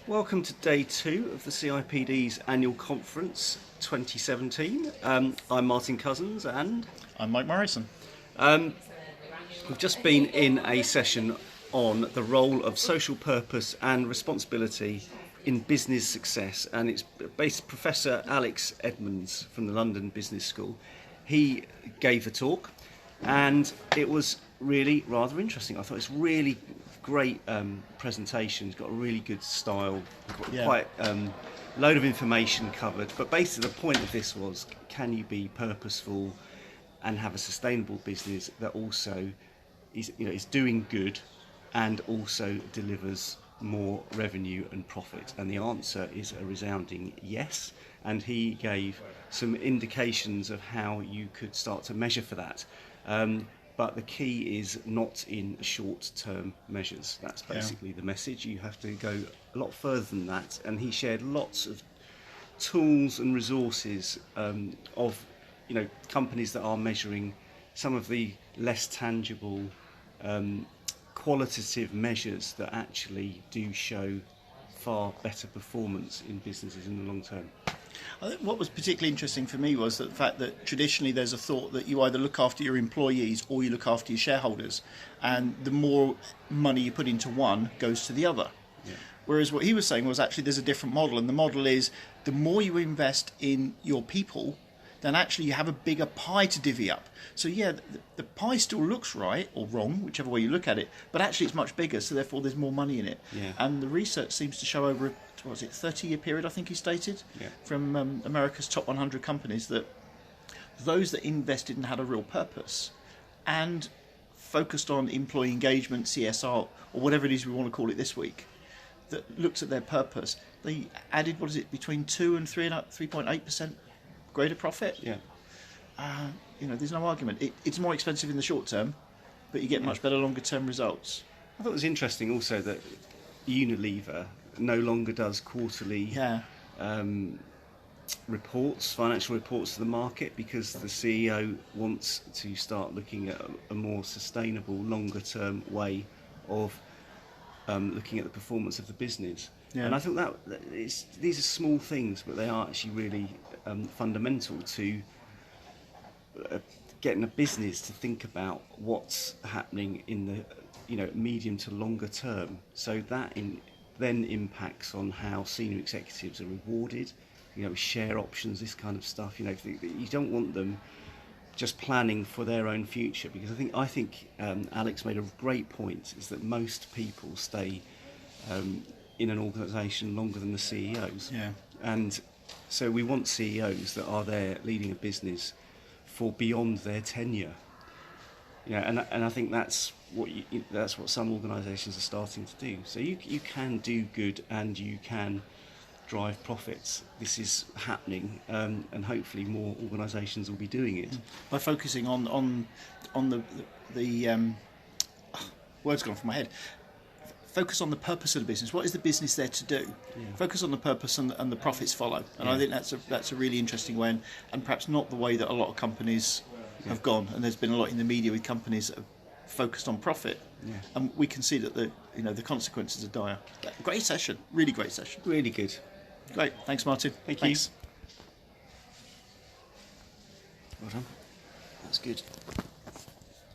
Welcome to day 2 of the CIPD's annual conference 2017. I'm Martin Couzins and I'm Mike Morrison. We've just been in a session on the role of social purpose and responsibility in business success, and it's based Professor Alex Edmans from the London Business School. He gave the talk and it was really rather interesting. I thought it's really great presentation. It's got a really good style, quite load of information covered, but basically the point of this was, can you be purposeful and have a sustainable business that also is doing good and also delivers more revenue and profit? And the answer is a resounding yes, and he gave some indications of how you could start to measure for that. But the key is not in short-term measures. That's basically the message. You have to go a lot further than that. And he shared lots of tools and resources of companies that are measuring some of the less tangible qualitative measures that actually do show far better performance in businesses in the long term. I think what was particularly interesting for me was the fact that traditionally there's a thought that you either look after your employees or you look after your shareholders, and the more money you put into one goes to the other. Yeah. Whereas what he was saying was actually there's a different model, and the model is the more you invest in your people, then actually you have a bigger pie to divvy up. So the pie still looks right or wrong, whichever way you look at it, but actually it's much bigger, so therefore there's more money in it. Yeah. And the research seems to show over a 30-year period, I think he stated, from America's top 100 companies, that those that invested and had a real purpose and focused on employee engagement, CSR, or whatever it is we want to call it this week, that looked at their purpose, they added, between 2 and 3.8% greater profit. There's no argument. It's more expensive in the short term, but you get much better longer term results. I thought it was interesting also that Unilever no longer does quarterly financial reports to the market, because the CEO wants to start looking at a more sustainable, longer term way of looking at the performance of the business. And I think these are small things, but they are actually really fundamental to getting a business to think about what's happening in the medium to longer term. So that then impacts on how senior executives are rewarded, share options, this kind of stuff. You don't want them just planning for their own future, because I think Alex made a great point, is that most people stay in an organisation longer than the CEOs. And so we want CEOs that are there leading a business for beyond their tenure. And I think that's what some organisations are starting to do. So you can do good and you can drive profits. This is happening, and hopefully more organisations will be doing it by focusing on the words gone from my head. Focus on the purpose of the business. What is the business there to do? Focus on the purpose, and the profits follow. And I think that's a really interesting way, and perhaps not the way that a lot of companies have gone. And there's been a lot in the media with companies that have focused on profit, and we can see that the consequences are dire. Great session, really great session. Really good. Great, thanks Martin. Thanks. Well done. That's good.